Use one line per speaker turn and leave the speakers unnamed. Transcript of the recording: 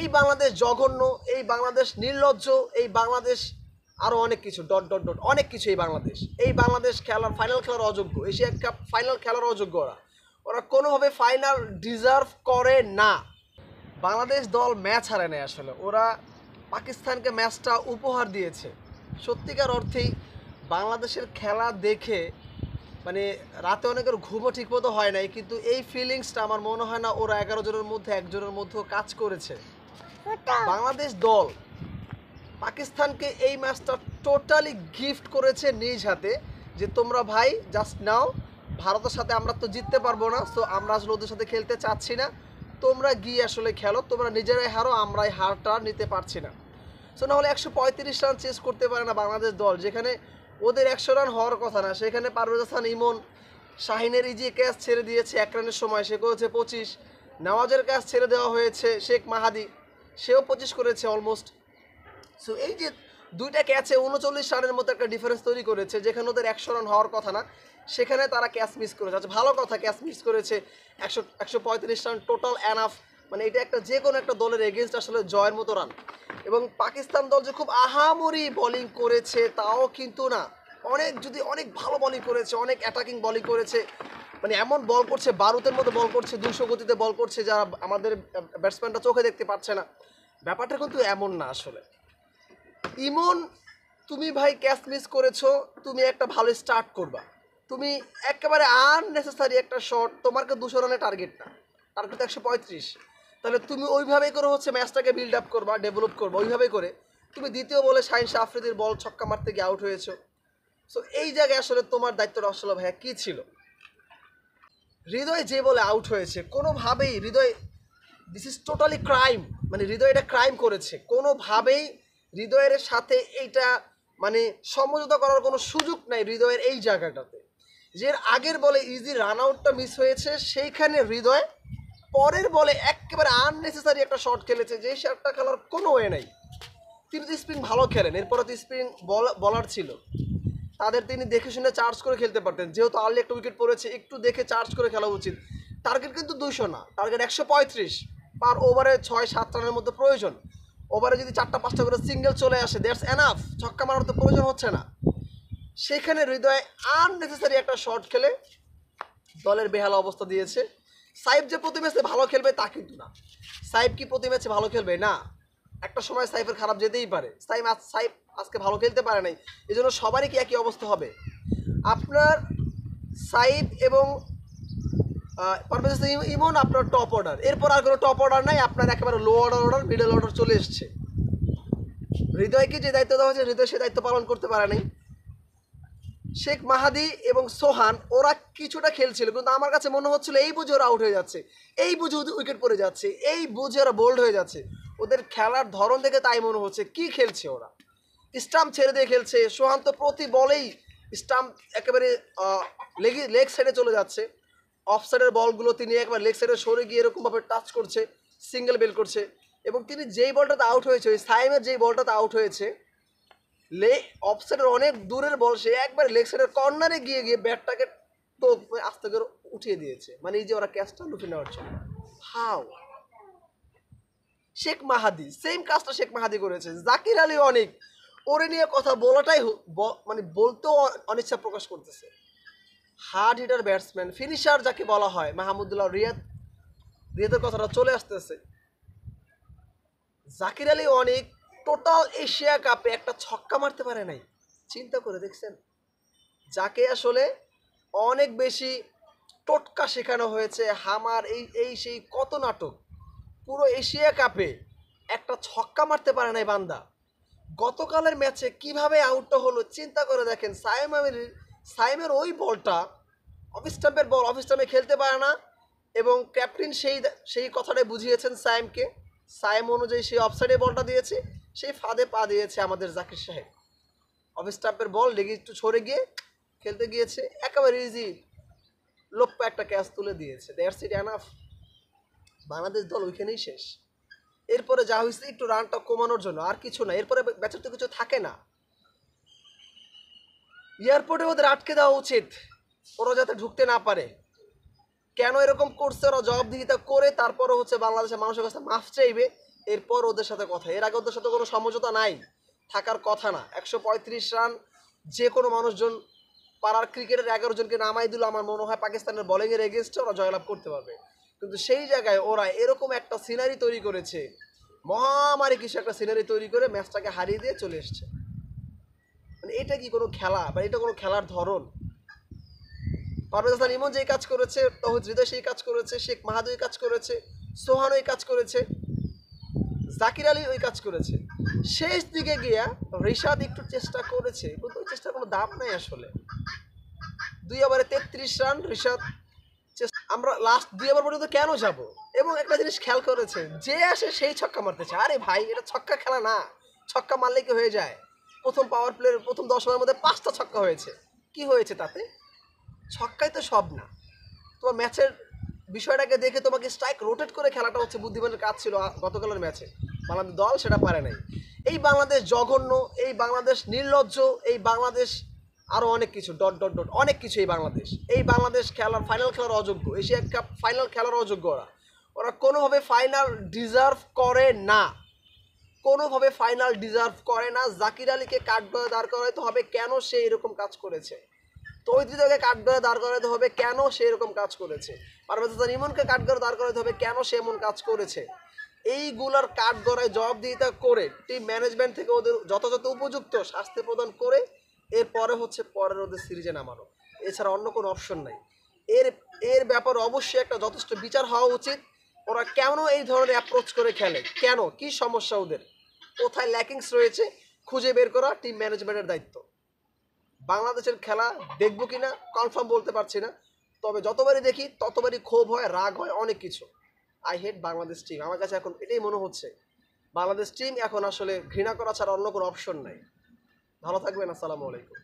এই বাংলাদেশ জঘন্য, এই বাংলাদেশ নির্লজ্জ, এই বাংলাদেশ আরও অনেক কিছু ডট ডট ডট অনেক কিছু। এই বাংলাদেশ খেলার ফাইনাল খেলার অযোগ্য, এশিয়া কাপ ফাইনাল খেলার অযোগ্য। ওরা কোনোভাবে ফাইনাল ডিজার্ভ করে না। বাংলাদেশ দল ম্যাচ হারে নেয় আসলে, ওরা পাকিস্তানকে ম্যাচটা উপহার দিয়েছে। সত্যিকার অর্থেই বাংলাদেশের খেলা দেখে মানে রাতে অনেকের ঘুমও ঠিকমতো হয় নাই, কিন্তু এই ফিলিংসটা আমার মনে হয় না ওরা 11 জনের মধ্যে একজনের মধ্যেও কাজ করেছে। বাংলাদেশ দল পাকিস্তানকে এই ম্যাচটা টোটালি গিফট করেছে নিজ হাতে, যে তোমরা ভাই জাস্ট নাও, ভারতের সাথে আমরা তো জিততে পারবো না, সো আমরা আসলে ওদের সাথে খেলতে চাচ্ছি না, তোমরা গিয়ে আসলে খেলো, তোমরা নিজেরাই হারো, আমরা এই হারটা নিতে পারছি না। সো না হলে 135 রান চেস করতে পারে না বাংলাদেশ দল, যেখানে ওদের 100 রান হওয়ার কথা না, সেখানে পারভেজ হাসান ইমন শাহিনের ইজি ক্যাচ ছেড়ে দিয়েছে 1 রানের সময়, সে করেছে 25। নওয়াজের ক্যাচ ছেড়ে দেওয়া হয়েছে শেখ মাহাদি, সেও 25 করেছে অলমোস্ট। সো এই যে দুইটা ক্যাচে 39 রানের মতো একটা ডিফারেন্স তৈরি করেছে, যেখানে ওদের 100 রান হওয়ার কথা না, সেখানে তারা ক্যাচ মিস করেছে। আচ্ছা ভালো কথা, ক্যাচ মিস করেছে, 135 রান টোটাল এনাফ, মানে এটা একটা যে কোনো একটা দলের এগেনস্ট আসলে জয়ের মতো রান। এবং পাকিস্তান দল যে খুব আহামরি বোলিং করেছে তাও কিন্তু না, অনেক ভালো বোলিং করেছে, অনেক অ্যাটাকিং বোলিং করেছে, মানে এমন বল করছে, বারুদের মতো বল করছে, 200 গতিতে বল করছে, যা আমাদের ব্যাটসম্যানরা চোখে দেখতে পাচ্ছে না। ব্যাপারটা কিন্তু এমন না আসলে। ইমন, তুমি ভাই ক্যাচ মিস করেছো, তুমি একটা ভালো স্টার্ট করবা, তুমি একেবারে আননেসেসারি একটা শট, তোমাকে 200 রানের টার্গেট না, টার্গেট 135, তাহলে তুমি ওইভাবেই করে হচ্ছে ম্যাচটাকে বিল্ড আপ করবা, ডেভেলপ করবা, ওইভাবেই করে তুমি দ্বিতীয় বলে শাহিন শাহ আফ্রিদির বল ছক্কা মারতে গিয়ে আউট হয়েছো। সো এই জায়গায় আসলে তোমার দায়িত্বটা আসলে ভাইয়া কী ছিল? হৃদয় যে বলে আউট হয়েছে, কোনোভাবেই হৃদয়, দিস ইজ টোটালি ক্রাইম, মানে হৃদয় এটা ক্রাইম করেছে, কোনোভাবেই হৃদয়ের সাথে এইটা মানে সমঝোতা করার কোনো সুযোগ নাই হৃদয়ের এই জায়গাটাতে। যে আগের বলে ইজি রান আউটটা মিস হয়েছে, সেইখানে হৃদয় পরের বলে একেবারে আননেসেসারি একটা শট খেলেছে, যেই শটটা খেলার কোনো ওয়ে নাই। তিনি তো স্পিন ভালো খেলেন, এরপরে তো স্পিন বলার ছিল, তাদের তিনি দেখে শুনে চার্জ করে খেলতে পারতেন, যেহেতু আর্লি একটা উইকেট পড়েছে, একটু দেখে চার্জ করে খেলা উচিত। টার্গেট কিন্তু 200 না, টার্গেট 135, পার ওভারে 6-7 রানের মধ্যে প্রয়োজন। ওভারে যদি 4টা-5টা করে সিঙ্গেল চলে আসে, দ্যাটস এনাফ, ছক্কা মারার তো প্রয়োজন হচ্ছে না। সেখানে হৃদয় আননেসেসারি একটা শট খেলে দলের বেহাল অবস্থা দিয়েছে। সাইফ যে প্রতি ম্যাচে ভালো খেলবে তা কিন্তু না, সাইফ কি প্রতি ম্যাচে ভালো খেলবে না, একটা সময় সাইফের খারাপ যেতেই পারে। সাইফ আজকে ভালো খেলতে পারে নাই, এই জন্য সবারই কি একই অবস্থা হবে? আপনার সাইফ এবং পারভেজ হাসান ইমন আপনার টপ অর্ডার, এরপর আর কোনো টপ অর্ডার নাই, আপনার একেবারে লো অর্ডার মিডল অর্ডার চলে এসছে। হৃদয়কে যে দায়িত্ব দেওয়া হয়েছে, হৃদয় সে দায়িত্ব পালন করতে পারে নাই। শেখ মাহাদি এবং সোহান ওরা কিছুটা খেলছিল, কিন্তু আমার কাছে মনে হচ্ছিল এই বুঝে ওরা আউট হয়ে যাচ্ছে, এই বুঝে ওদের উইকেট পড়ে যাচ্ছে, এই বুঝে ওরা বোল্ড হয়ে যাচ্ছে। ওদের খেলার ধরন দেখে তাই মনে হচ্ছে, কি খেলছে ওরা, স্টাম্প ছেড়ে দিয়ে খেলছে। সোহান তো প্রতি বলেই স্টাম্প একেবারে লেগ সাইডে চলে যাচ্ছে, অফ সাইডের বলগুলো তিনি একবার লেগ সাইডে সরে গিয়ে এরকমভাবে টাচ করছে, সিঙ্গেল বেল করছে। এবং তিনি যেই বলটাতে আউট হয়েছে, ওই সাইমের যেই বলটাতে আউট হয়েছে, অফসাইডের অনেক দূরের বল, সে একবার লেগ সাইডের কর্নারে গিয়ে ব্যাটটাকে টোক আস্তে করে উঠিয়ে দিয়েছে, মানে এই যে ওরা ক্যাচটা লুফে নেওয়ার জন্য। হাউ? শেখ মাহাদি সেম কাজটা শেখ মাহাদি করেছে। জাকির আলী অনেক ওরে নিয়ে কথা বলাটাই মানে বলতেও অনিচ্ছা প্রকাশ করতেছে। হার্ড হিটার ব্যাটসম্যান, ফিনিশার যাকে বলা হয়, মাহমুদুল্লাহ রিয়াদের কথাটা চলে আসতেছে। জাকির আলী অনেক টোটাল এশিয়া কাপে একটা ছক্কা মারতে পারে নাই, চিন্তা করে দেখছেন? যাকে আসলে অনেক বেশি টোটকা শেখানো হয়েছে, হামার এই সেই কত নাটক, পুরো এশিয়া কাপে একটা ছক্কা মারতে পারে নাই বান্দা। গতকালের ম্যাচে কিভাবে আউটটা হলো চিন্তা করে দেখেন। সাইমের ওই বলটা অফ স্টাম্পের বল, অফ স্টাম্পে খেলতে পারে না, এবং ক্যাপ্টেন সেই কথাটাই বুঝিয়েছেন সাইমকে। সাইম অনুযায়ী সেই অফসাইডে বলটা দিয়েছে, সেই ফাঁদে পা দিয়েছে আমাদের জাকির সাহেব। অফ স্টাম্পের বল লেগে একটু সরে গিয়ে খেলতে গিয়েছে, একেবারে ইজি লোপ্পা একটা ক্যাচ তুলে দিয়েছে, দ্যাটস ইট এনাফ। বাংলাদেশ দল ওইখানেই শেষ। এরপরে যা হয়েছে একটু রানটা কমানোর জন্য, আর কিছু না, এরপরে ব্যাচের তো কিছু থাকে না। এয়ারপোর্টে ওদের আটকে দেওয়া উচিত, ওরা যাতে ঢুকতে না পারে। কেন এরকম করছে ওরা জবাবদিহিতা করে তারপরে হচ্ছে বাংলাদেশের মানুষের কাছে মাফ চাইবে, এরপর ওদের সাথে কথা, এর আগে ওদের সাথে কোনো সমঝোতা নাই, থাকার কথা না। 135 রান যে কোনো মানুষজন পাড়ার ক্রিকেটের 11 জনকে নামাই দিল, আমার মনে হয় পাকিস্তানের বোলিংয়ের এগেনস্টে ওরা জয়লাভ করতে পারবে। কিন্তু সেই জায়গায় ওরা এরকম একটা সিনারি তৈরি করেছে, মহামারী কিছু একটা সিনারি তৈরি করে ম্যাচটাকে হারিয়ে দিয়ে চলে এসছে। মানে এটা কি কোনো খেলা, বা এটা কোনো খেলার ধরন? পারভেজ হাসান ইমন যেই কাজ করেছে, তৌহিদ হৃদয় সেই কাজ করেছে, শেখ মাহাদু এই কাজ করেছে, সোহান ওই কাজ করেছে, জাকির আলী ওই কাজ করেছে। শেষ দিকে গিয়া রিশাদ একটু চেষ্টা করেছে, কিন্তু ওই চেষ্টার কোনো দাম নাই আসলে। 2 ওভারে 33 রান রিশাদ। আমরা লাস্ট 2 ওভার পর্যন্ত কেন যাব? এবং একটা জিনিস খেয়াল করেছে, যে আসে সেই ছক্কা মারতেছে। আরে ভাই, এটা ছক্কা খেলা না, ছক্কা মারলে কি হয়ে যায়? প্রথম পাওয়ার প্লের প্রথম 10 ওভারের মধ্যে 5টা ছক্কা হয়েছে, কি হয়েছে তাতে? ছক্কাই তো সব না। তোমার ম্যাচের বিষয়টাকে দেখে তোমাকে স্ট্রাইক রোটেট করে খেলাটা হচ্ছে বুদ্ধিমানের কাজ ছিল গতকালের ম্যাচে। বাংলাদেশ দল সেটা পারে নাই। এই বাংলাদেশ জঘন্য, এই বাংলাদেশ নির্লজ্জ, এই বাংলাদেশ আরও অনেক কিছু, ডট ডট ডট অনেক কিছু। এই বাংলাদেশ খেলার ফাইনাল খেলার অযোগ্য, এশিয়া কাপ ফাইনাল খেলার অযোগ্য। ওরা ওরা কোনোভাবে ফাইনাল ডিজার্ভ করে না, কোনোভাবে ফাইনাল ডিজার্ভ করে না। জাকির আলীকে কাঠগড়ায় দাঁড় করাইতে হবে, কেন সে এরকম কাজ করেছে? তৌহিদ হৃদয়কে কাঠগড়ায় দাঁড় করাতে হবে, কেন সে এরকম কাজ করেছে? পারভেজ হাসান ইমনকে কাঠগড়ায় দাঁড় করাতে হবে, কেন সে এমন কাজ করেছে? এইগুলার কাঠগড়ায় জবাবদিহিতা করে টিম ম্যানেজমেন্ট থেকে ওদের যথাযথ উপযুক্ত শাস্তি প্রদান করে এরপরে হচ্ছে পরের ওদের সিরিজে নামানো, এছাড়া অন্য কোনো অপশন নাই। এর এর ব্যাপারে অবশ্যই একটা যথেষ্ট বিচার হওয়া উচিত। ওরা কেন এই ধরনের অ্যাপ্রোচ করে খেলে, কেন, কি সমস্যা ওদের, কোথায় ল্যাকিংস রয়েছে, খুঁজে বের করা টিম ম্যানেজমেন্টের দায়িত্ব। বাংলাদেশের খেলা দেখবো কিনা কনফার্ম বলতে পারছি না, তবে যতবারই দেখি ততবারই ক্ষোভ হয়, রাগ হয়, অনেক কিছু। I hate Bangladesh team. আমার কাছে এখন এটাই মনে হচ্ছে, বাংলাদেশ টিম এখন আসলে ঘৃণা করা ছাড়া অন্য কোনো অপশন নাই। ভালো থাকবেন, আসসালামু আলাইকুম।